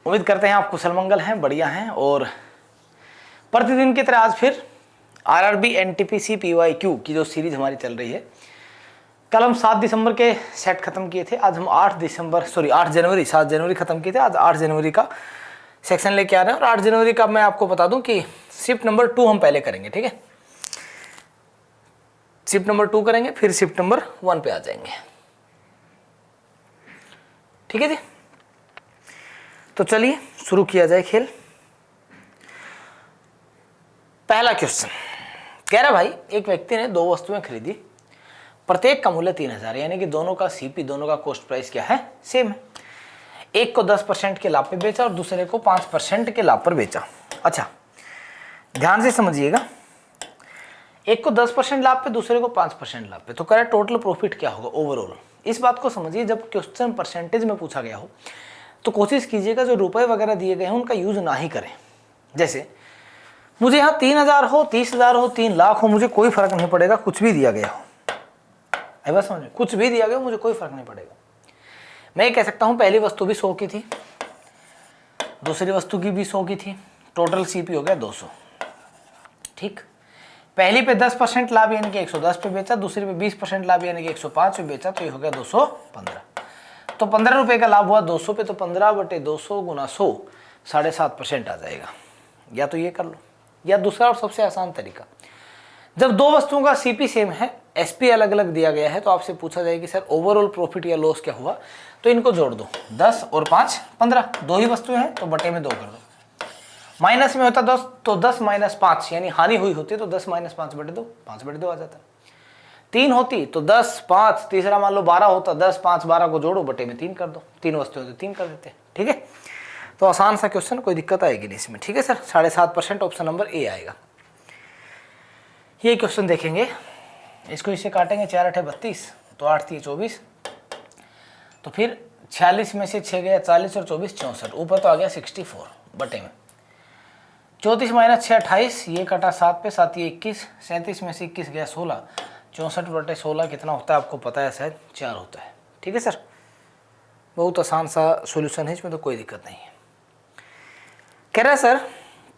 उम्मीद करते हैं आप कुशल मंगल हैं, बढ़िया हैं। और प्रतिदिन की तरह आज फिर आरआरबी एनटीपीसी पीवाईक्यू की जो सीरीज हमारी चल रही है, कल हम 7 दिसंबर के सेट खत्म किए थे। आज हम 8 जनवरी 7 जनवरी खत्म किए थे। आज 8 जनवरी का सेक्शन लेके आ रहे हैं। और 8 जनवरी का मैं आपको बता दूं कि शिफ्ट नंबर 2 हम पहले करेंगे, ठीक है। शिफ्ट नंबर 2 करेंगे, फिर शिफ्ट नंबर 1 पे आ जाएंगे, ठीक है जी। तो चलिए शुरू किया जाए खेल। पहला क्वेश्चन कह रहा भाई, एक व्यक्ति ने 2 वस्तुएं खरीदी, प्रत्येक का मूल्य 3000, यानी कि दोनों का सीपी, दोनों का कॉस्ट प्राइस क्या है, सेम है। एक को 10% के लाभ पे बेचा और दूसरे को 5% के लाभ पर बेचा। अच्छा ध्यान से समझिएगा, एक को 10% लाभ पे, दूसरे को 5% लाभ पे, तो कह रहा है टोटल प्रॉफिट क्या होगा ओवरऑल। इस बात को समझिए, जब क्वेश्चन परसेंटेज में पूछा गया हो तो कोशिश कीजिएगा जो रुपए वगैरह दिए गए हैं उनका यूज ना ही करें। जैसे मुझे यहाँ 3000 हो, 30,000 हो, 3 लाख हो, मुझे कोई फर्क नहीं पड़ेगा, कुछ भी दिया गया हो। बस समझे, कुछ भी दिया गया मुझे कोई फर्क नहीं पड़ेगा। मैं ये कह सकता हूँ पहली वस्तु भी 100 की थी, दूसरी वस्तु की भी 100 की थी, टोटल सीपी हो गया 200, ठीक। पहली पे 10% लाभ यानी कि 110 पे बेचा, दूसरी पे 20% लाभ यानी कि 105 पे बेचा, तो ये हो गया 215। तो 15 रुपए का लाभ हुआ 200 पे, तो 15/200 गुना 100 7.5% आ जाएगा। या तो ये कर लो, या दूसरा और सबसे आसान तरीका, जब 2 वस्तुओं का सीपी सेम है, एसपी अलग अलग दिया गया है, तो आपसे पूछा जाए कि सर ओवरऑल प्रॉफिट या लॉस क्या हुआ, तो इनको जोड़ दो, 10 और 5 15, 2 ही वस्तुएं हैं तो बटे में 2 कर दो। माइनस में होता 10 तो 10 - 5 यानी हानि हुई होती तो 10 - 5/2 5/2 आ जाता। 3 होती तो 10 5, तीसरा मान लो 12 होता, 10 5 12 को जोड़ो, बटे में 3 कर दो, 3 वस्तुएं तो 3 कर देते, ठीक है। तो आसान सा क्वेश्चन, कोई दिक्कत आएगी नहीं इसमें, ठीक है सर। 7.5% ऑप्शन नंबर ए आएगा। ये क्वेश्चन देखेंगे, इसको इससे काटेंगे, 4 8 32, तो 8 3 24, तो फिर 46 में से 6 गया 40 और 24 64, ऊपर तो आ गया 64 बटे में 34 - 6 28, ये कटा 7 पे, 7 ये 21, 37 में से 21 गया 16, 64/16 कितना होता है आपको पता है शायद, 4 होता है, ठीक है सर। बहुत आसान सा सॉल्यूशन है, इसमें तो कोई दिक्कत नहीं है। कह रहा है सर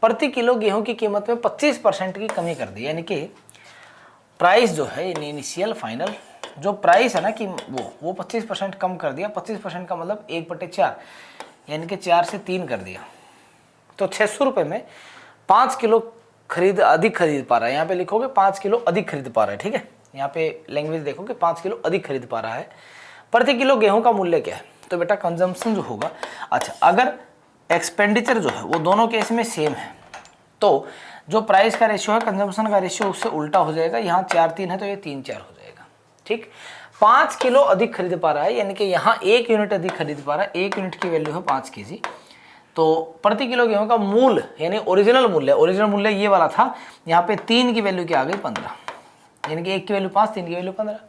प्रति किलो गेहूं की कीमत में 25% की कमी कर दी, यानी कि प्राइस जो है इनिशियल फाइनल जो प्राइस है ना कि वो 25% कम कर दिया। 25% का मतलब 1/4, यानी कि 4 से 3 कर दिया, तो 600 रुपये में 5 किलो अधिक खरीद पा रहा है। यहाँ पे लिखोगे 5 किलो अधिक खरीद पा रहा है, ठीक है। यहाँ पे लैंग्वेज देखोगे 5 किलो अधिक खरीद पा रहा है। प्रति किलो गेहूं का मूल्य क्या है, तो बेटा कंजम्पशन जो होगा, अच्छा अगर एक्सपेंडिचर जो है वो दोनों केस में सेम है, तो जो प्राइस का रेशियो है कंजम्पशन का रेशियो उससे उल्टा हो जाएगा। यहाँ 4 3 है तो ये 3 4 हो जाएगा, ठीक। 5 किलो अधिक खरीद पा रहा है, यानी कि यहाँ 1 यूनिट अधिक खरीद पा रहा है। 1 यूनिट की वैल्यू है 5 kg, तो प्रति किलो गेहूं का मूल यानी ओरिजिनल मूल्य ये वाला था। यहाँ पे 3 की वैल्यू क्या आ गई 15, यानी कि 1 की वैल्यू 5, 3 की वैल्यू 15,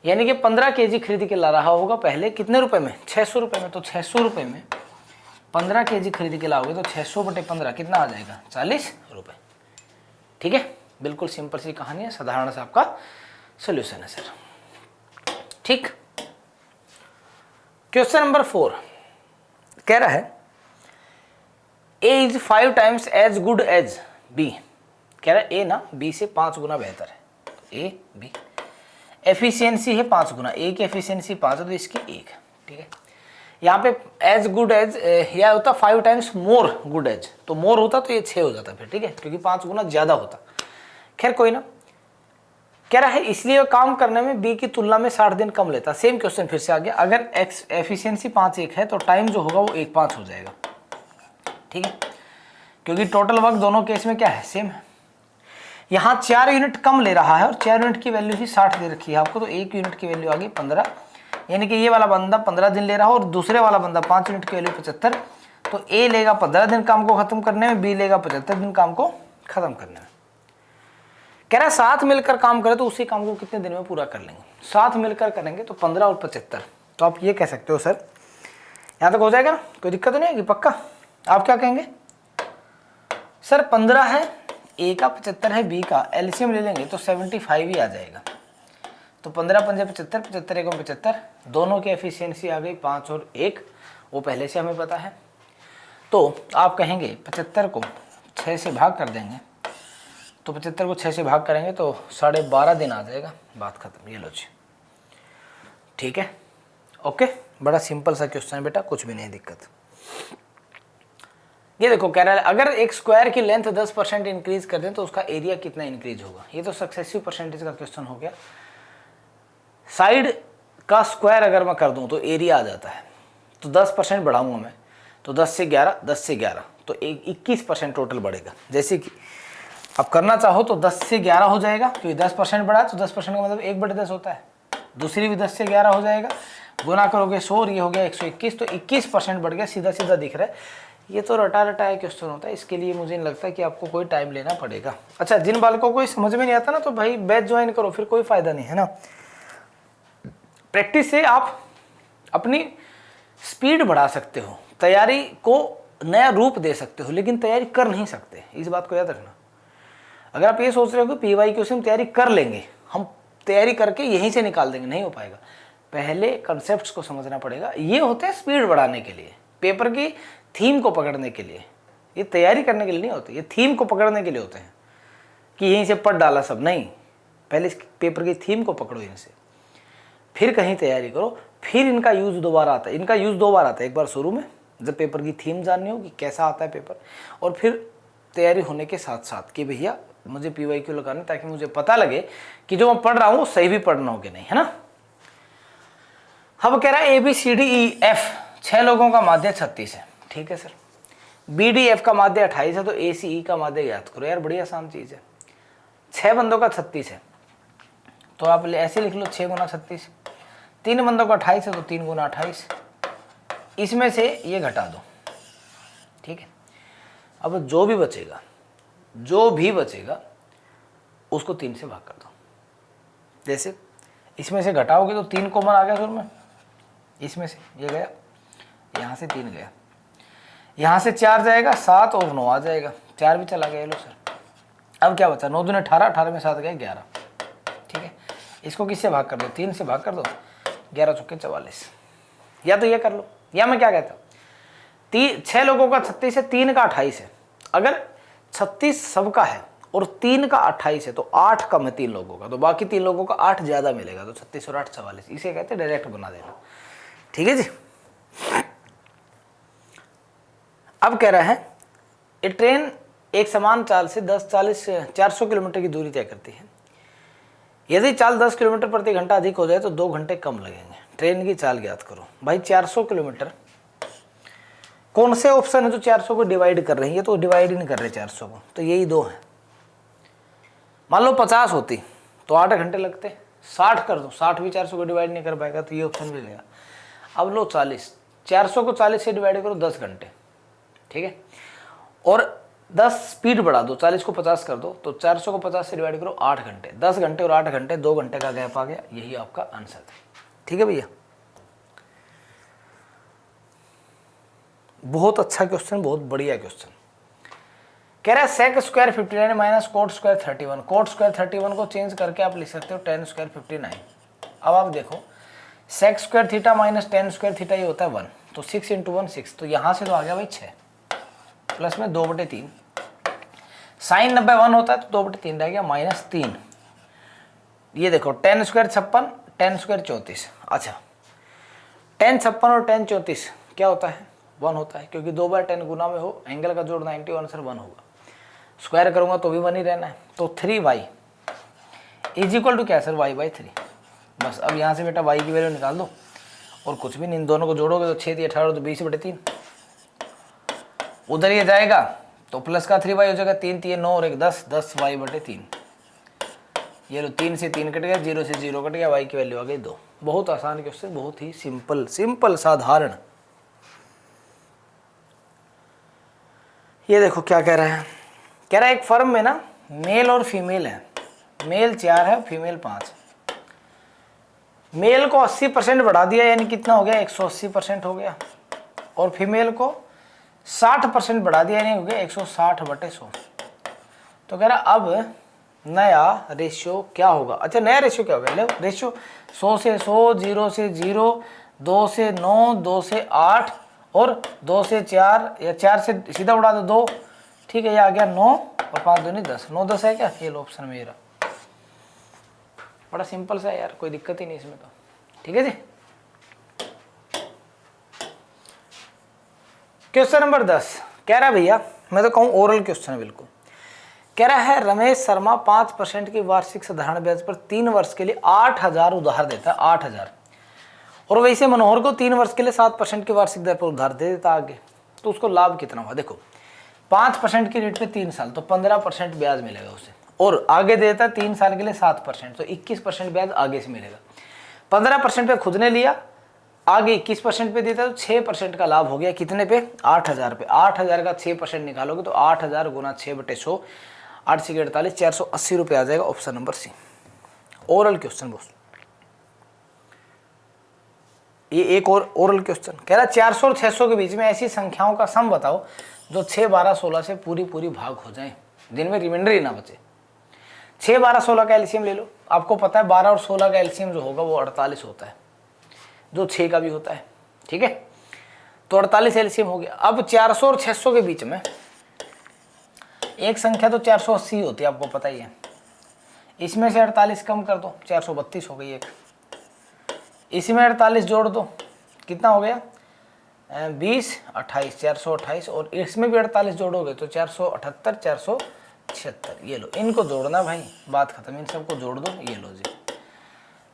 यानी कि 15 kg खरीद के ला रहा होगा पहले, कितने रुपए में, 600 रुपये में। तो 600 रुपये में 15 kg खरीद के लाओगे तो 600/15 कितना आ जाएगा, 40 रुपये, ठीक है। बिल्कुल सिंपल सी कहानी है, साधारण सा आपका सोल्यूशन है सर, ठीक। क्वेश्चन नंबर 4 कह रहा है A is 5 times as good as B। कह रहा है A ना B से 5 गुना बेहतर है, तो A B। एफिशिएंसी है 5 गुना, A की एफिशिएंसी 5 है तो इसकी 1 है, ठीक है। यहाँ पे एज गुड एज यह होता 5 टाइम्स मोर गुड एज, तो मोर होता तो ये 6 हो जाता फिर, ठीक है, क्योंकि 5 गुना ज्यादा होता। खैर कोई ना, कह रहा है इसलिए काम करने में बी की तुलना में 60 दिन कम लेता। सेम क्वेश्चन फिर से आ गया, अगर एक्स एफिशिएंसी 5 1 है तो टाइम जो होगा वो 1 5 हो जाएगा, ठीक है, क्योंकि टोटल वर्क दोनों केस में क्या है, सेम है। यहाँ 4 यूनिट कम ले रहा है और 4 यूनिट की वैल्यू ही 60 दे रखी है आपको, तो 1 यूनिट की वैल्यू आ गई 15, यानी कि ये वाला बंदा 15 दिन ले रहा है और दूसरे वाला बंदा 5 यूनिट की वैल्यू 75, तो ए लेगा 15 दिन काम को खत्म करने में, बी लेगा 75 दिन काम को खत्म करने में। कह रहा है साथ मिलकर काम करे तो उसी काम को कितने दिन में पूरा कर लेंगे। साथ मिलकर करेंगे तो 15 और 75, तो आप ये कह सकते हो सर यहाँ तक हो जाएगा ना, कोई दिक्कत नहीं आएगी, पक्का। आप क्या कहेंगे सर 15 है, ए का 75 है, बी का, एलसीएम ले लेंगे तो 75 ही आ जाएगा। तो 15 पंजे 75, 75 1 75, दोनों की एफिशिएंसी आ गई 5 और 1, वो पहले से हमें पता है। तो आप कहेंगे 75 को 6 से भाग कर देंगे, तो 75 को 6 से भाग करेंगे तो 12.5 दिन आ जाएगा, बात खत्म। ये लो जी, ठीक है, ओके। बड़ा सिंपल सा क्वेश्चन है बेटा, कुछ भी नहीं दिक्कत। ये देखो कह रहा है अगर एक स्क्वायर की लेंथ 10% इंक्रीज कर दें तो उसका एरिया कितना इंक्रीज होगा। ये तो सक्सेसिव परसेंटेज का क्वेश्चन हो गया। साइड का स्क्वायर अगर मैं कर दूं तो एरिया आ जाता है, तो 10% बढ़ाऊंगा मैं, तो 10 से 11, 10 से 11, तो 21% टोटल बढ़ेगा। जैसे कि अब करना चाहो तो 10 से 11 हो जाएगा, क्योंकि 10% बढ़ा तो 10% का मतलब 1/10 होता है। दूसरी भी 10 से 11 हो जाएगा, गुना करोगे 100 और ये हो गया 121, तो 21% बढ़ गया, सीधा सीधा दिख रहा है। ये तो रटा रटाया क्वेश्चन होता है, इसके लिए मुझे नहीं लगता कि आपको कोई टाइम लेना पड़ेगा। अच्छा, जिन बालकों को समझ में नहीं आता ना, तो भाई बैच ज्वाइन करो, फिर कोई फायदा नहीं है ना। प्रैक्टिस से आप अपनी स्पीड बढ़ा सकते हो, तैयारी को नया रूप दे सकते हो, लेकिन तैयारी कर नहीं सकते, इस बात को याद रखना। अगर आप ये सोच रहे हो कि PYQ से हम तैयारी कर लेंगे, हम तैयारी करके यहीं से निकाल देंगे, नहीं हो पाएगा। पहले कंसेप्ट्स को समझना पड़ेगा। ये होते हैं स्पीड बढ़ाने के लिए, पेपर की थीम को पकड़ने के लिए। ये तैयारी करने के लिए नहीं होते, ये थीम को पकड़ने के लिए होते हैं कि यहीं से पढ़ डाला सब, नहीं। पहले इस पेपर की थीम को पकड़ो इनसे, फिर कहीं तैयारी करो, फिर इनका यूज दोबारा आता है। इनका यूज 2 बार आता है, एक बार शुरू में जब पेपर की थीम जाननी हो कि कैसा आता है पेपर, और फिर तैयारी होने के साथ साथ कि भैया मुझे PYQ लगाना, ताकि मुझे पता लगे कि जो मैं पढ़ रहा हूँ सही भी पढ़ना हो कि नहीं, है ना। अब कह रहा है ABCDEF 6 लोगों का माध्य 36 है, ठीक है सर। BDF का माध्य 28 है, तो ACE का माध्य याद करो। यार बड़ी आसान चीज़ है, 6 बंदों का 36 है, तो आप ऐसे लिख लो 6 गुना 36। 3 बंदों का 28 है, तो 3 गुना 28। इसमें से ये घटा दो, ठीक है। अब जो भी बचेगा उसको 3 से भाग कर दो। जैसे इसमें से घटाओगे तो 3 कॉमन आ गया सर में, इसमें से ये गया, यहाँ से 3 गया, यहाँ से 4 जाएगा, 7 और 9 आ जाएगा, 4 भी चला गया। लो सर, अब क्या बचा, 9 दूने 18, 18 में 7 गया 11, ठीक है। इसको किससे भाग कर दो, 3 से भाग कर दो, 11 चौके 44। या तो ये कर लो, या मैं क्या कहता हूँ, 6 लोगों का 36 है, 3 का 28 है। अगर 36 सबका है और 3 का 28 है, तो 8 कम है 3 लोगों का, तो बाकी 3 लोगों का 8 ज़्यादा मिलेगा, तो 36 और 8 44। इसे कहते हैं डायरेक्ट बना देना, ठीक है जी। अब कह रहा है ये ट्रेन एक समान चाल से 400 किलोमीटर की दूरी तय करती है। यदि चाल 10 किलोमीटर प्रति घंटा अधिक हो जाए तो 2 घंटे कम लगेंगे। ट्रेन की चाल ज्ञात करो। भाई 400 किलोमीटर, कौन से ऑप्शन है जो 400 को डिवाइड कर रही है? ये तो डिवाइड ही नहीं कर रहे 400 को, तो यही 2 है। मान लो 50 होती तो 8 घंटे लगते, 60 कर दो, 60 भी 400 को डिवाइड नहीं कर पाएगा, तो ये ऑप्शन भी लेगा। अब लो 40, 400 को 40 से डिवाइड करो 10 घंटे, ठीक है। और 10 स्पीड बढ़ा दो, 40 को 50 कर दो, तो 400 को 50 से डिवाइड करो 8 घंटे, 10 घंटे और 8 घंटे, 2 घंटे का गैप आ गया। यही आपका आंसर था, ठीक है भैया। बहुत अच्छा क्वेश्चन, बहुत बढ़िया क्वेश्चन। कह रहा है sec square 59 minus cot square 31। Cot square 31 को चेंज करके आप लिख सकते हो टेन स्क्वायर 59। अब आप देखो sec square theta minus tan square theta ये होता है 1, तो 6 × 1 6, तो यहाँ से तो आ गया भाई 6 प्लस में 2/3। साइन 90 1 होता है तो 2/3 रह गया माइनस 3। ये देखो टेन स्क्वायर 56, टेन स्क्वायर 34। अच्छा, टेन 56 और टेन 34 क्या होता है? 1 होता है, क्योंकि 2 बार 10 गुना में हो, एंगल का जोड़ 90, आंसर 1 होगा। स्क्वायर करूंगा तो भी 1 ही रहना है, तो 3y इज इक्वल टू क्या सर? y/3। बस अब यहाँ से बेटा y की वैल्यू निकाल दो, और कुछ भी नहीं, इन दोनों को जोड़ोगे तो 6 × 18 तो 20/3। उधर ये जाएगा तो प्लस का 3y हो जाएगा, 3 × 9 और 1 10, 10y/3। ये लो 3 से 3 कट गया, 0 से 0 कट गया, y की वैल्यू आ गई 2। बहुत आसान क्वेश्चन, बहुत ही सिंपल साधारण। ये देखो क्या कह रहा है, कह रहा है एक फर्म में ना मेल और फीमेल है, मेल 4 है, फीमेल 5। मेल को 80% बढ़ा दिया, यानी कितना हो गया? 180% हो गया, और फीमेल को 60% बढ़ा दिया, यानी हो गया 160/100। तो कह रहा अब नया रेशियो क्या होगा? अच्छा, नया रेशियो क्या होगा? ले रेशियो 100 से 100, 0 से 0, 2 से 9, 2 से 8 और 2 से 4 या 4 से सीधा उड़ा दो 2, ठीक है, ये आ गया 9 और 5 दूनी 10, 9 10 है क्या, ये लो ऑप्शन मेरा। बड़ा सिंपल सा है यार, कोई दिक्कत ही नहीं इसमें तो, ठीक है जी। क्वेश्चन नंबर 10 कह रहा है भैया, मैं तो कहूँ ओरल क्वेश्चन है बिल्कुल, कह रहा है रमेश शर्मा 5% की वार्षिक साधारण ब्याज पर 3 वर्ष के लिए 8,000 उधार देता है, 8,000, और वैसे मनोहर को 3 वर्ष के लिए 7% की वार्षिक दर पर उधार दे देता आगे, तो उसको लाभ कितना हुआ। देखो 5% की रेट पे 3 साल तो 15% ब्याज मिलेगा उसे, और आगे देता है 3 साल के लिए 7% तो 21% ब्याज आगे से मिलेगा। 15% पे खुद ने लिया, आगे 21% पे देता तो 6% का लाभ हो गया, कितने पे, 8,000 पे। 8,000 का 6% निकालोगे तो 8,000 गुना 6/100, 8 से 48, 480 रुपये आ जाएगा, option number C. Oral question boss, ये एक और ओरल क्वेश्चन कह रहा है 400 और 600 के बीच में ऐसी संख्याओं का सम बताओ जो 6 12 16 से पूरी भाग हो जाए, जिनमें रिमाइंडर ही ना बचे। 6 12 16 का एलसीएम ले लो, आपको पता है 12 और 16 का एलसीएम जो होगा वो 48 होता है, जो 6 का भी होता है, ठीक है, तो 48 एलसीएम हो गया। अब 400 और 600 के बीच में एक संख्या तो 480 होती है, आपको पता ही है, इसमें से 48 कम कर दो, 432 हो गई एक, इसमें 48 जोड़ दो, कितना हो गया, 20 28, 428, और इसमें भी 48 जोड़ोगे तो 478 476, ये लो, इनको जोड़ना भाई, बात खत्म, इन सबको जोड़ दो, ये लो जी।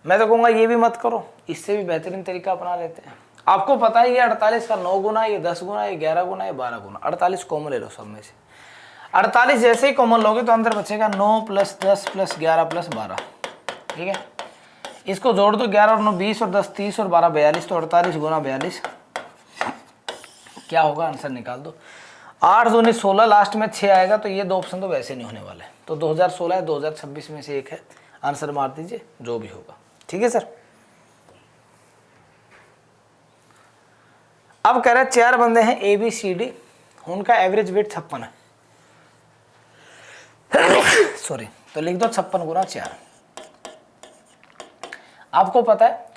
मैं तो कहूँगा ये भी मत करो, इससे भी बेहतरीन तरीका अपना लेते हैं। आपको पता है ये 48 का 9 गुना, ये 10 गुना, ये 11 गुना, ये 12 गुना, 48 कॉमन ले लो सब में से। 48 जैसे ही कॉमन लोगे तो अंदर बचेगा 9 + 10 + 11 + 12, ठीक है, इसको जोड़ दो, 11 और 9 20 और 10 30 और 12 42, तो 48 गुना 42 क्या होगा, आंसर निकाल दो। 8 दूनी 16, लास्ट में 6 आएगा, तो ये 2 ऑप्शन तो वैसे नहीं होने वाले, तो 2016 है, 2026 में से एक है, आंसर मार दीजिए जो भी होगा, ठीक है सर। अब कह रहे हैं 4 बंदे हैं ABCD, उनका एवरेज वेट 56 है, सॉरी, तो लिख दो 56 गुना 4। आपको पता है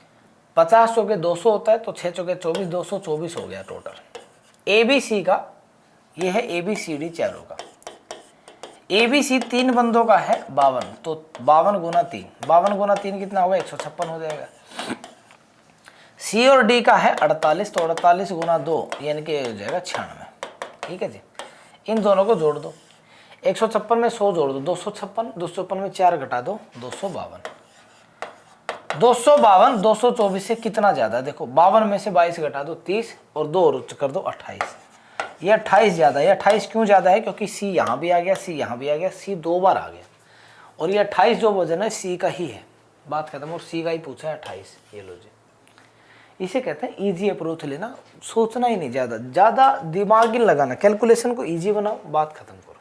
50 चौके 200 होता है, तो 6 चौके 24, 224 हो गया टोटल। ABC का ये है ABCD चारों का, ABC 3 बंदों का है 52, तो 52 गुना 3, 52 गुना 3 कितना होगा, 156 हो जाएगा। C और D का है 48, तो 48 गुना 2 यानी कि हो जाएगा 96, ठीक है जी। इन दोनों को जोड़ दो, 156 में 100 जोड़ दो, 256, 256 में 4 घटा दो, 252, 252 224 से कितना ज़्यादा है, देखो 52 में से 22 घटा दो 30, और 2 और कर दो 28, ये 28 ज़्यादा है। 28 क्यों ज़्यादा है, क्योंकि C यहाँ भी आ गया, C यहाँ भी आ गया, C 2 बार आ गया, और ये 28 जो वजन है C का ही है, बात खत्म, और C का ही पूछा है 28, ये लो जी। इसे कहते हैं इजी अप्रोच लेना, सोचना ही नहीं, ज़्यादा दिमाग ही लगाना, कैलकुलेशन को ईजी बनाओ, बात खत्म करो।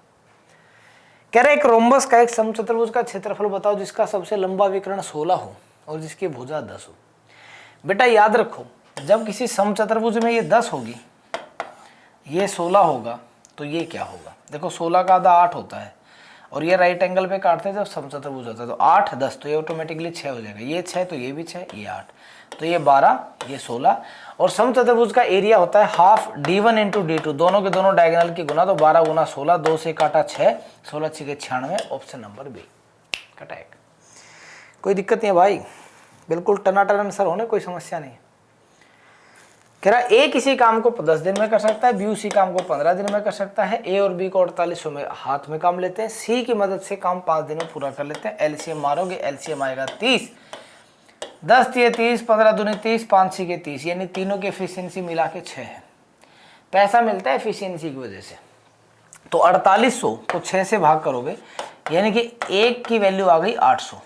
कह रहे एक रोम्बस का एक समचतुर्भुज का क्षेत्रफल बताओ जिसका सबसे लंबा विकर्ण 16 हो और जिसकी भुजा 10 हो। बेटा याद रखो, जब किसी समचतुर्भुज में ये 10 होगी, ये 16 होगा, तो ये क्या होगा, देखो 16 का आधा 8 होता है, और ये राइट एंगल पे काटते हैं जब समचतुर्भुज होता है, तो 8 10, तो ये ऑटोमेटिकली 6 हो जाएगा, ये 6 तो ये भी 6, ये 8, तो ये 12, ये 16, और समचतुर्भुज का एरिया होता है हाफ D1 × D2, दोनों के दोनों डायगोनल की गुना, तो 12 गुना 16, 2 से काटा 6, 16 6 96, ऑप्शन नंबर बी कटेक्ट। कोई दिक्कत नहीं है भाई, बिल्कुल टनाटन आंसर होने, कोई समस्या नहीं है। कह रहा ए किसी काम को 10 दिन में कर सकता है, बी उसी काम को 15 दिन में कर सकता है, ए और बी को 48 में हाथ में काम लेते हैं, सी की मदद से काम 5 दिन में पूरा कर लेते हैं। एलसीएम मारोगे, एलसीएम आएगा 30, 10 × 30, 15 दूनी 30, 5 × 30, यानी तीनों की एफिशिएंसी मिला के 6 है। पैसा मिलता है एफिशिएंसी की वजह से, तो 4800 को 6 से भाग करोगे, यानी कि एक की वैल्यू आ गई 800,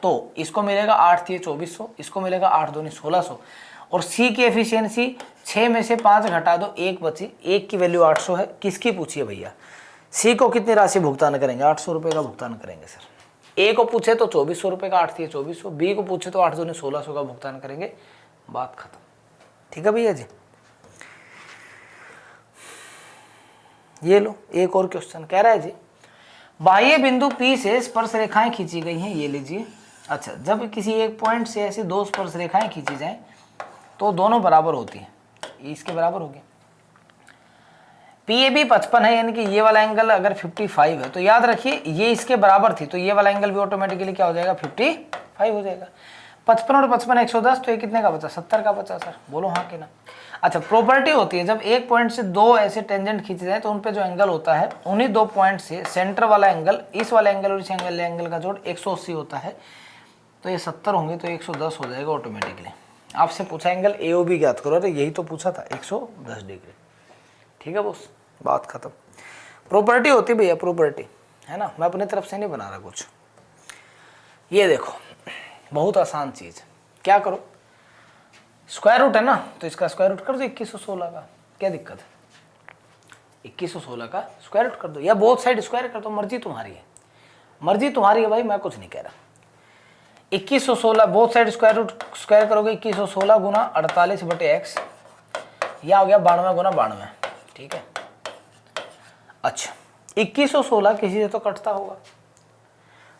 तो इसको मिलेगा 8 × 2400, इसको मिलेगा 8 दूनी 1600, और सी की एफिशिएंसी 6 में से 5 घटा दो, 1 बची, 1 की वैल्यू 800 है। किसकी पूछिए भैया, सी को कितनी राशि भुगतान करेंगे, 800 रुपये का भुगतान करेंगे सर। ए को पूछे तो 2400 रुपये का, 8 × 2400, बी को पूछे तो 8 दूनी 1600 का भुगतान करेंगे, बात खत्म, ठीक है भैया जी। ये लो एक और क्वेश्चन कह रहा है जी, बाह्य बिंदु P से स्पर्श रेखाएं खींची गई हैं, ये लीजिए। अच्छा, जब किसी एक पॉइंट से ऐसे 2 स्पर्श रेखाएं खींची जाएं तो दोनों बराबर होती हैं, इसके बराबर होगी, PAB 55 है, यानी कि ये वाला एंगल अगर 55 है तो याद रखिए ये इसके बराबर थी, तो ये वाला एंगल भी ऑटोमेटिकली क्या हो जाएगा, 55 हो जाएगा। 55 और 55 110, तो ये कितने का बचा, 70 का बचा सर, बोलो हाँ कि ना। अच्छा, प्रॉपर्टी होती है जब एक पॉइंट से दो ऐसे टेंजेंट खींचे जाए तो उन पे जो एंगल होता है उन्हीं दो पॉइंट से सेंटर वाला एंगल, इस वाले एंगल और इस एंगल का जोड़ 180 होता है, तो ये 70 होंगे तो 110 हो जाएगा ऑटोमेटिकली। आपसे पूछा एंगल AOB ज्ञात करो, अरे यही तो पूछा था, 110 डिग्री। ठीक है बॉस, बात खत्म। प्रॉपर्टी होती भैया, प्रॉपर्टी है ना, मैं अपनी तरफ से नहीं बना रहा कुछ। ये देखो बहुत आसान चीज, क्या करो, स्क्वायर रूट है ना, तो इसका स्क्वायर रूट कर दो 2116 का, क्या दिक्कत है, 2116 का स्क्वायर रूट कर दो, या बोथ साइड स्क्वायर कर दो, मर्जी तुम्हारी है, मर्जी तुम्हारी है भाई, मैं कुछ नहीं कह रहा। 2116 both side square root square करोगे, 2116 गुना 48/x, यह हो गया 92 गुना 92, ठीक है। अच्छा 2116 किसी से तो कटता होगा,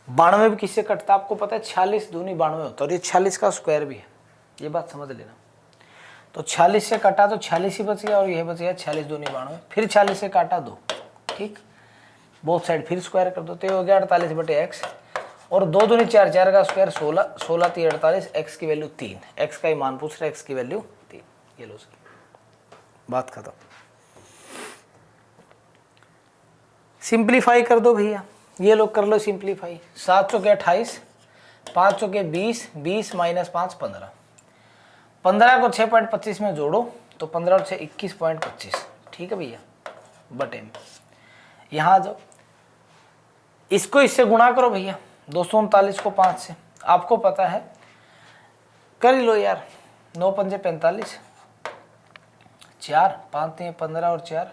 92 भी किसी से कटता, आपको पता है 46 दूनी 92 होता है, और ये 46 का स्क्वायर भी है, ये बात समझ लेना। तो 46 से काटा तो 46 ही बच गया, और यह बच गया 46 दूनी 92, फिर 40 से काटा 2, ठीक, बोथ साइड फिर स्क्वायर कर दो, तो ये हो गया 48/x, और 2 दूनी 4, 4 का स्क्वायर 16, 16 3 48, x की वैल्यू 3, x का ही मान पूछ रहा है, x की वैल्यू 3, ये लो सर, बात खत्म। सिंप्लीफाई कर दो भैया, ये लोग कर लो सिंप्लीफाई, 7 चौके 28, 5 चौके 20, 20 माइनस 5 15, 15 को 6.25 में जोड़ो तो 15 और 6 21.25, ठीक है भैया, बटे में यहाँ आ जाओ, इसको इससे गुणा करो भैया, 239 को 5 से, आपको पता है, कर ही लो यार, 9 पंजे 45, 4 5 3 15 और 4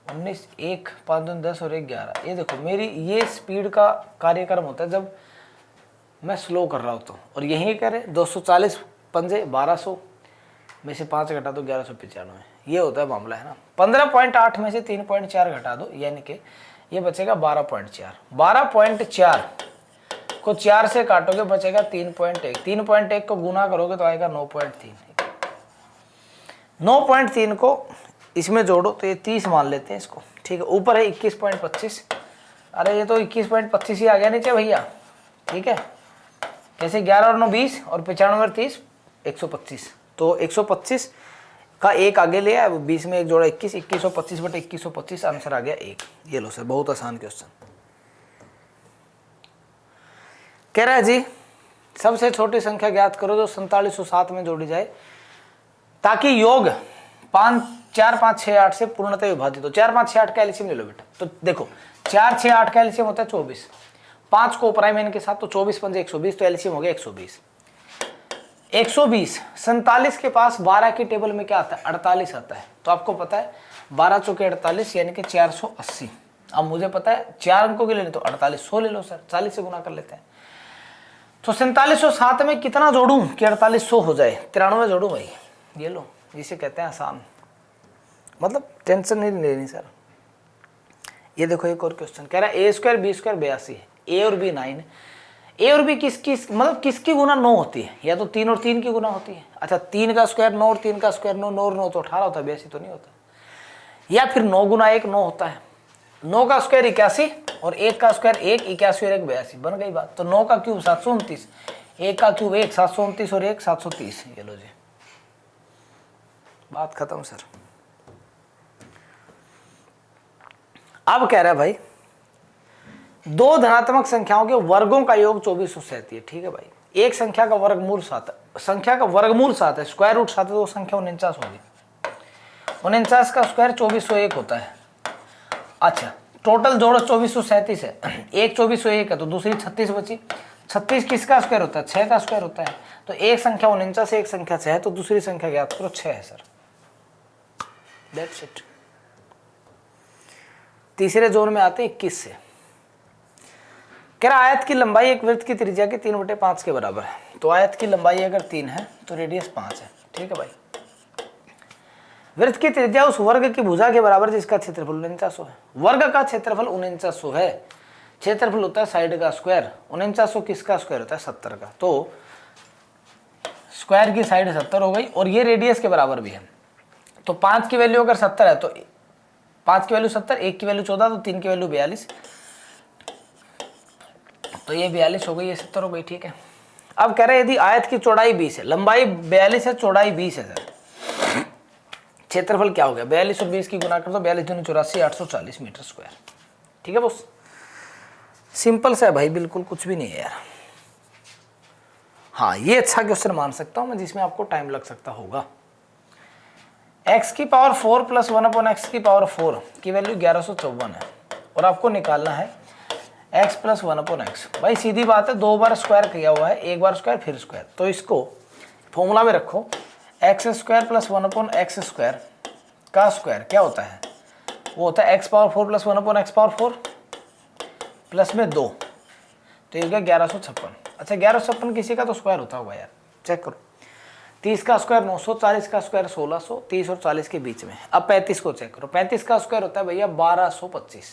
19, 1 5 2 10 और 1 11। ये देखो मेरी ये स्पीड का कार्यक्रम होता है जब मैं स्लो कर रहा हूँ तो, और यही करे 240 पंजे 1200 में से 5 घटा दो 1195, ये होता है मामला, है ना। 15.8 में से 3.4 घटा दो, यानी कि ये बचेगा 12.4, 12.4 को 4 से काटोगे बचेगा 3.1, 3.1 को गुना करोगे तो आएगा 9.3, 9.3 को इसमें जोड़ो तो ये 30 मान लेते हैं इसको, ठीक है। ऊपर है 21.25, अरे ये तो 21.25 ही आ गया नीचे भैया, ठीक है। कैसे 11 और 9 20 और 95 और 30 125, तो 125 का एक आगे ले आया, 20 में एक जोड़ा 21, 2125 बटे 2125, आंसर आ गया 1। ये लो सर, बहुत आसान क्वेश्चन। कह रहा है जी सबसे छोटी संख्या ज्ञात करो जो 4707 में जोड़ी जाए ताकि योग 5 4 5 6 8 से पूर्णतः विभाजित हो। 4 5 6 8 का एलसीएम ले लो बेटा, तो देखो 4 6 8 का एलसीएम होता है 24, 5 को प्राइम एन के साथ, तो 24 पंजे 120, तो एलसीएम हो गया 120। 120 47 के पास 12 की टेबल में क्या आता है, 48 आता है, तो आपको पता है 12 चौके 48 यानी कि 480। अब मुझे पता है 4 अंकों के लेने तो 4800 ले लो सर, 40 से गुना कर लेते हैं। तो 4707 में कितना जोड़ूं कि 4800 हो जाए, 93 जोड़ूं भाई, ये लो, जिसे कहते हैं आसान, मतलब टेंशन नहीं लेनी सर। ये देखो एक और क्वेश्चन कह रहा है a स्क्वायर b स्क्वायर 82 है, a और b 9 है, a और b किसकी मतलब किसकी गुना 9 होती है, या तो 3 और 3 की गुना होती है। अच्छा 3 का स्क्वायर 9 और 3 का स्क्वायर 9, 9 और 9 तो 18 होता है, 82 तो नहीं होता। या फिर 9 गुना 1 9 होता है, 9 का स्क्वायर 81 और 1 का स्क्वायर 1 81 और 1 82, बन गई बात। तो 9 का क्यूब 729, 1 का क्यूब 1 729 और 1 730, ये लो जी, बात खत्म सर। अब कह रहा है भाई दो धनात्मक संख्याओं के वर्गों का योग 2437 है, ठीक है भाई। एक संख्या का वर्गमूल 7 है, संख्या का वर्गमूल 7 है, स्क्वायर रूट 7 है, तो वो संख्या 49 होगी। 49 का स्क्वायर 2401 होता है। अच्छा टोटल जोड़ो 2437 है, एक 2401 है तो दूसरी 36 बची। 36 किसका स्क्वायर होता है, 6 का स्क्वायर होता है, तो एक संख्या 49 एक संख्या 6 है, तो दूसरी संख्या ज्ञात करो 6 है सर, दैट्स इट। तीसरे जोन में आते हैं 21 से। कह रहा आयत की लंबाई एक वृत्त की त्रिज्या के 3/5 के बराबर है। तो आयत की लंबाई अगर 3 है तो रेडियस 5 है, ठीक है भाई। वृत्त की त्रिज्या उस वर्ग की भुजा के बराबर जिसका क्षेत्रफल 49 है। वर्ग का क्षेत्रफल 49 है, क्षेत्रफल होता है साइड का स्क्वायर, 49 किसका स्क्वायर होता है 70 का, तो स्क्वायर की साइड 70 हो गई, और ये रेडियस के बराबर भी है। तो 5 की वैल्यू अगर 70 है तो 5 की वैल्यू 70, 1 की वैल्यू 14, तो 3 की वैल्यू 42, तो ये 42 हो गई, ये 70 हो गई। ठीक है, अब कह रहे हैं यदि आयत की चौड़ाई 20 है, लंबाई 42 है, चौड़ाई 20 है सर, क्षेत्रफल क्या हो गया? 42 और 20 की गुना कर दो, 42 दूनी 84, 840 मीटर स्क्वायर। ठीक है बॉस, सिंपल सा है भाई, बिल्कुल कुछ भी नहीं है यार। हाँ, ये अच्छा क्वेश्चन मान सकता हूं मैं, जिसमें आपको टाइम लग सकता होगा। x की पावर 4 प्लस 1/x की पावर 4 की वैल्यू 1154 है, और आपको निकालना है x प्लस 1/x। भाई सीधी बात है, 2 बार स्क्वायर किया हुआ है, एक बार स्क्वायर फिर स्क्वायर, तो इसको फॉर्मूला में रखो। X square plus 1/x square का स्क्वायर क्या होता है? वो होता है x power 4 plus 1/x power 4 plus में 2, तो ये गया 1156। अच्छा 1156 किसी का तो स्क्वायर होता होगा यार, चेक करो। 30 का स्क्वायर 900, 40 का स्क्वायर 1600, 30 और 40 के बीच में। अब 35 को चेक करो, 35 का स्क्वायर होता है भैया 1225,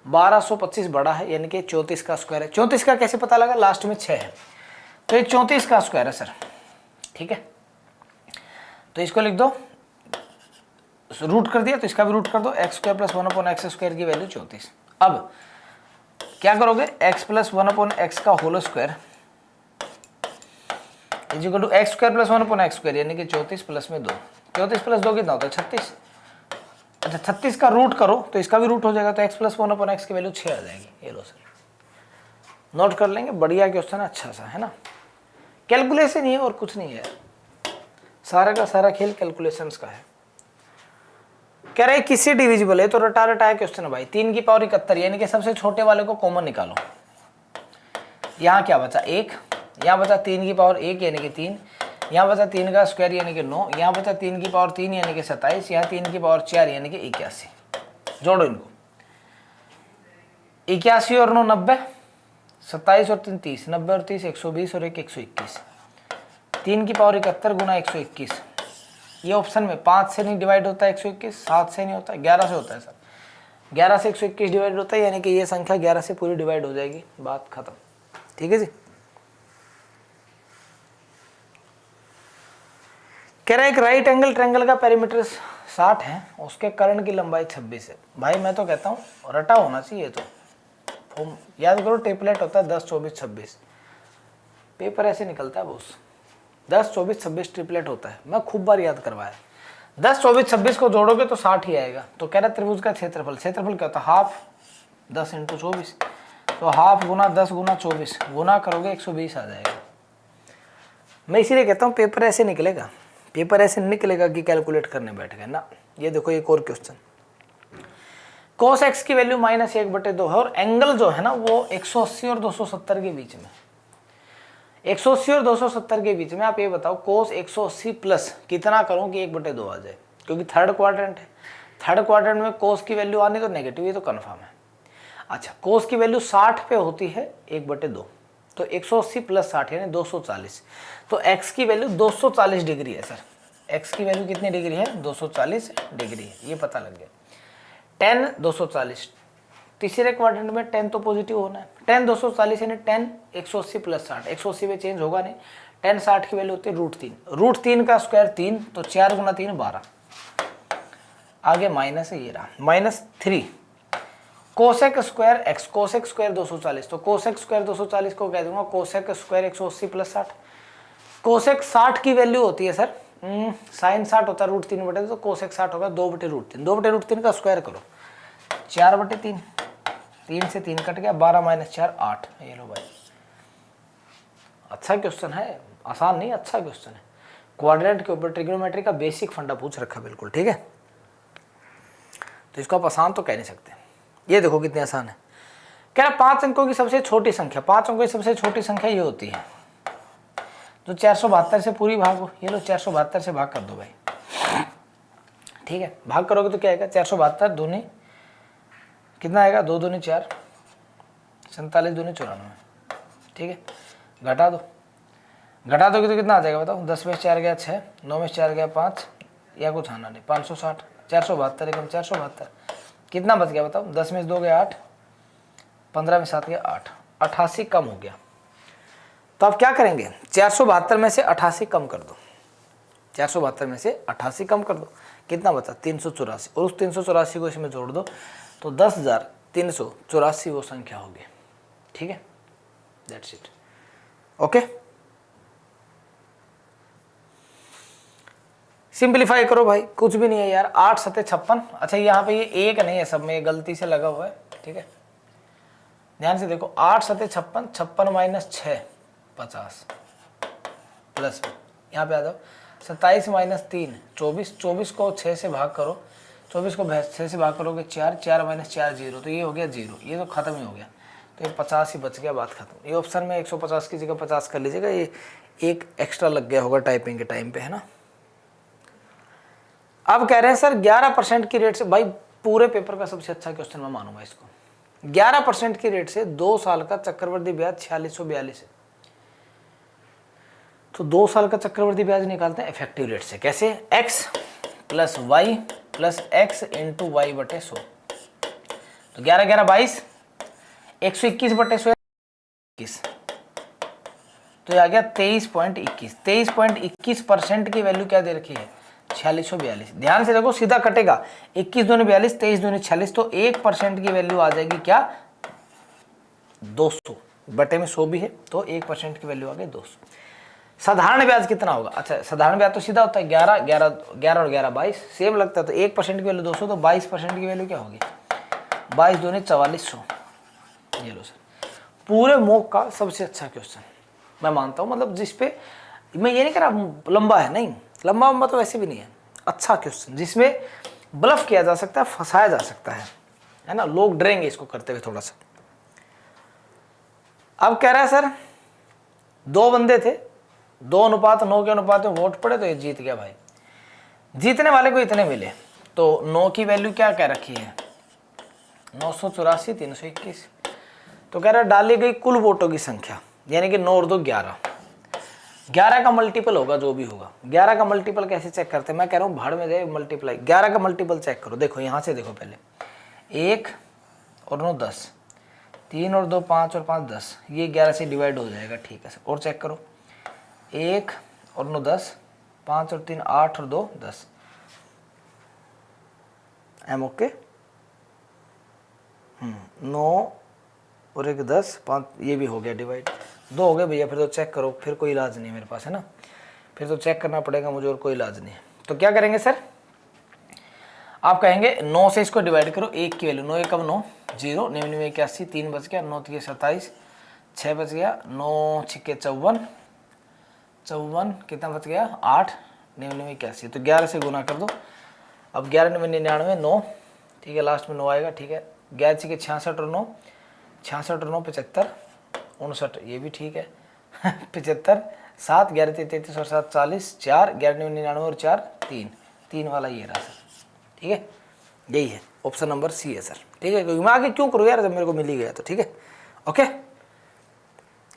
1225 बड़ा है, यानी कि 34 का स्क्वायर है। 34 का कैसे पता लगा? लास्ट में 6 है, तो ये 34 का स्क्वायर है सर। ठीक है, तो इसको लिख दो, रूट कर दिया तो इसका भी रूट कर दो, X square plus 1/x square की वैल्यू 34। अब क्या करोगे? x प्लस 1/x का whole square is equal to X square plus 1/x square, यानी कि 34 प्लस में 2, 34 प्लस 2 कितना होता है? 36। अच्छा 36 का रूट करो तो इसका भी रूट हो जाएगा, तो x प्लस 1/x की वैल्यू 6 आ जाएगी। ये लो सर, नोट कर लेंगे, बढ़िया क्वेश्चन है, अच्छा सा है ना। कैलकुलेशन ही है और कुछ नहीं है, सारा का सारा खेल कैलकुलेशंस का है। कह रहे किसी डिविजिबल है, तो रटा रटाया क्वेश्चन है भाई। 3 की पावर 71, यानी कि सबसे छोटे वाले को कॉमन निकालो। यहाँ क्या बचा? 1, यहाँ बचा 3 की पावर 1 यानी कि 3, यहाँ बचा 3 का स्क्वायर यानी कि 9, यहाँ बचा 3 की पावर 3 यानी कि 27, यहाँ 3 की पावर 4 यानी कि 81। जोड़ो इनको, 81 और 9 90, 27 और 3 30, 90 और 30 120 और 1 121, 3 की पावर 71 गुना 121। ये ऑप्शन में 5 से नहीं डिवाइड होता है 121, 7 से नहीं होता, 11 से होता है सर। 11 से 121 डिवाइड होता है, यानी कि ये संख्या 11 से पूरी डिवाइड हो जाएगी, बात खत्म। ठीक है जी। कह रहा है एक राइट एंगल ट्रायंगल का पेरीमीटर 60 है, उसके कर्ण की लंबाई 26 है। भाई मैं तो कहता हूँ रटा होना चाहिए, तो याद करो टेपलेट होता है 10 24 26, पेपर ऐसे निकलता है बॉस, 10 24 26 ट्रिपलेट होता है, मैं खूब बार याद करवाया। 10 24 26 को जोड़ोगे तो 60 ही आएगा। तो कह रहा है त्रिभुज का क्षेत्रफल, क्षेत्रफल क्या होता है? हाफ 10 × 24, तो हाफ गुना 10 गुना 24 गुना करोगे 120 आ जाएगा। मैं इसीलिए कहता हूँ पेपर ऐसे निकलेगा, पेपर ऐसे निकलेगा कि कैलकुलेट करने बैठ गए ना। ये देखो एक और क्वेश्चन, cos x की वैल्यू -1/2 है, और एंगल जो है ना वो 180 और 270 के बीच में, 180 और 270 के बीच में। आप ये बताओ cos 180 प्लस कितना करो कि 1/2 आ जाए, क्योंकि थर्ड क्वाड्रेंट है, थर्ड क्वाड्रेंट में cos की वैल्यू आनी तो नेगेटिव, ये तो कन्फर्म है। अच्छा cos की वैल्यू 60 पे होती है 1/2, तो 180 प्लस 60 यानी 240, तो x की वैल्यू 240 डिग्री है सर। x की वैल्यू कितनी डिग्री है? 240 डिग्री है, ये पता लग गया। tan 240, तीसरे क्वाड्रेंट में tan तो पॉजिटिव होना है, tan 240 यानी tan 180 प्लस 60, 180 में चेंज होगा नहीं, tan 60 की वैल्यू होती है √3, √3 का स्क्वायर 3, तो 4 गुना 3 12, आगे माइनस है, ये रहा -3 cosec square x, cosec square 240, तो कोसेक स्क्वायर 240 को कह दूंगा कोसेक स्क्वायर 180 प्लस 60। कोसेक 60 की वैल्यू होती है सर, साइन 60 होता है √3/2, तो कोसेक 60 होगा 2/√3, 2/√3 का स्क्वायर करो 4/3, 3 से 3 कट गया, 12 - 4 8। ये लो भाई, अच्छा क्वेश्चन है, आसान नहीं, अच्छा क्वेश्चन है। क्वाड्रेंट के ऊपर ट्रिग्नोमेट्री का बेसिक फंडा पूछ रखा बिल्कुल, ठीक है, तो इसको आप आसान तो कह नहीं सकते। ये देखो कितनी आसान है। कह रहा 5 अंकों की सबसे छोटी संख्या, 5 अंकों की सबसे छोटी संख्या ये होती है जो 472 से पूरी भाग हो। ये लो 472 से भाग कर दो भाई, ठीक है, भाग करोगे तो क्या आएगा? 472 दूनी कितना आएगा? 2 दूनी 4, 47 दूनी 94, ठीक है, घटा दो, घटा दोगे तो कितना आ जाएगा बताओ? 10 में 4 गया 6, 9 में 4 गया 5, या कुछ आना नहीं, 560, 472 एकम 472, कितना बच गया बताओ? 10 में 2 गया 8, 15 में 7 गया 8, 88 कम हो गया। तो आप क्या करेंगे? 472 में से 88 कम कर दो, 472 में से 88 कम कर दो, कितना बचा 384, और उस 384 को इसमें जोड़ दो तो 10,384 वो संख्या होगी। ठीक है, दैट्स इट। ओके, सिंपलीफाई करो भाई, कुछ भी नहीं है यार। 8 सते 56। अच्छा यहाँ पे ये एक नहीं है, सब में ये गलती से लगा हुआ है। ठीक है, ध्यान से देखो, 8 सते 56, 56 माइनस 6 50 प्लस यहाँ पे आ जाओ 27 माइनस 3 24, 24 को 6 से भाग करो, 24 को 6 से भाग करोगे 4, 4 माइनस 4 0, तो ये हो गया 0, ये तो खत्म ही हो गया, तो ये 50 ही बच गया, बात खत्म। ये ऑप्शन में 150 की जगह 50 कर लीजिएगा, ये एक एक्स्ट्रा लग गया होगा टाइपिंग के टाइम पे, है ना। अब कह रहे हैं सर 11% की रेट से, भाई पूरे पेपर का सबसे अच्छा क्वेश्चन मैं मानूंगा इसको। 11% की रेट से 2 साल का चक्रवृद्धि ब्याज 4642 है। तो 2 साल का चक्रवृद्धि ब्याज निकालते हैं इफेक्टिव रेट से। कैसे? x plus Y plus X into Y बटे 100। तो 11 11 22, 121 बटे 100 21, तो ये आ गया 23.21। 23.21% की वैल्यू क्या दे रखी है? 4642। ध्यान से देखो, सीधा कटेगा, 21 दूनी 42, 23 दूनी 46, तो 1% की वैल्यू आ जाएगी क्या? 200 बटे में 100 भी है, तो 1% की वैल्यू आ गई 200। साधारण ब्याज कितना होगा? अच्छा, साधारण ब्याज तो सीधा होता है 11 11 11 और 11 22, सेम लगता है, तो 1% की वैल्यू 200, तो 22% की वैल्यू क्या होगी? 22 दूनी 4400। ये लो सर, पूरे मॉक का सबसे अच्छा क्वेश्चन मैं मानता हूँ, मतलब जिस पे मैं ये नहीं कह रहा लंबा है, नहीं लंबा तो वैसे भी नहीं है, अच्छा क्वेश्चन जिसमें ब्लफ किया जा सकता है, फंसाया जा सकता है ना, लोग डरेंगे इसको करते हुए थोड़ा सा। अब कह रहा है सर 2 बंदे थे, 2:9 के अनुपात में वोट पड़े, तो ये जीत गया भाई। जीतने वाले को इतने मिले, तो 9 की वैल्यू क्या कह रखी है? 984 321। तो कह रहा है डाली गई कुल वोटों की संख्या, यानी कि 9 और 2 11, 11 का मल्टीपल होगा जो भी होगा। 11 का मल्टीपल कैसे चेक करते हैं? मैं कह रहा हूँ भाड़ में जाए मल्टीप्लाई, 11 का मल्टीपल चेक करो। देखो यहाँ से देखो, पहले 1 और 9 10, 3 और 2 5 और 5 10, ये 11 से डिवाइड हो जाएगा। ठीक है सर, और चेक करो, 1 और 9 10, 5 और 3 8 और 2 10। M okay? 9 और 1 10, 5, ये भी हो गया डिवाइड, 2 हो गए भैया। फिर तो चेक करो, फिर कोई इलाज नहीं मेरे पास, है ना, फिर तो चेक करना पड़ेगा मुझे, और कोई इलाज नहीं है। तो क्या करेंगे सर? आप कहेंगे 9 से इसको डिवाइड करो, 1 की वैल्यू 9 1 कब 9 0, 99 81, 3 बच गया, 9 3 27, 6 बच गया, 9 6 54, 54 कितना बच गया 8, 99 81, तो 11 से गुना कर दो। अब 11 9 99 9, ठीक है, लास्ट में 9 आएगा। ठीक है, 11 6 66 और 9, 66 और 9 75, 59, ये भी ठीक है 75, 7 11 33 और 7 40, 4 11 99 और 4 3 वाला ये रहा सर। ठीक है, यही है ऑप्शन नंबर सी है सर। ठीक है, क्योंकि मैं आगे क्यों करूँ यार, जब मेरे को मिल ही गया तो। ठीक है, ओके।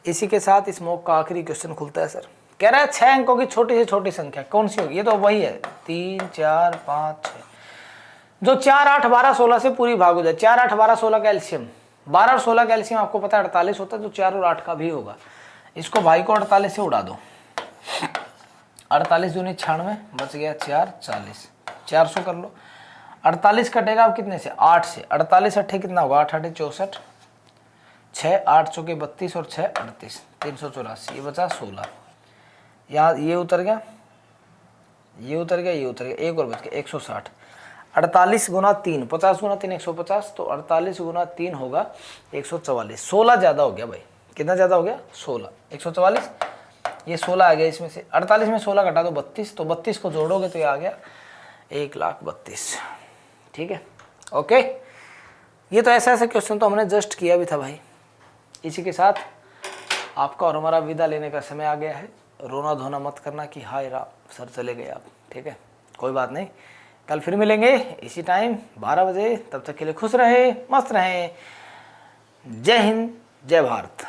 इसी के साथ इस मॉक का आखिरी क्वेश्चन खुलता है सर। कह रहा है 6 अंकों की छोटी से छोटी संख्या कौन सी होगी? ये तो वही है 3 4 5 6, जो 4 8 12 16 से पूरी भाग हो जाए। 4 8 12 16 का एल्शियम, 12 और 16 का एल्शियम आपको पता है 48 होता है, जो 4 और 8 का भी होगा। इसको भाई को 48 से उड़ा दो, 48 दूनी 96, बच गया 4 40, 400 कर लो। 48 कटेगा अब कितने से? 8 से। 48 अट्ठे कितना होगा? 8 8 64, 6 8 चौके 32 और 6 38, 384, ये बचा 16। यहाँ ये उतर गया, ये उतर गया, ये उतर गया, एक और बच गया 160। 48 गुना 3, 50 गुना 3 150, तो 48 गुना 3 होगा 144। 16 ज़्यादा हो गया भाई, कितना ज़्यादा हो गया? 16, 144, ये 16 आ गया इसमें से। 48 में 16 घटा दो 32, तो 32 को जोड़ोगे तो ये आ गया 1,32,000। ठीक है, ओके। ये तो ऐसा ऐसा क्वेश्चन तो हमने जस्ट किया भी था भाई। इसी के साथ आपका और हमारा विदा लेने का समय आ गया है। रोना धोना मत करना कि हाय राम सर चले गए आप, ठीक है, कोई बात नहीं, कल फिर मिलेंगे इसी टाइम 12 बजे। तब तक के लिए खुश रहे, मस्त रहें। जय हिंद, जय भारत।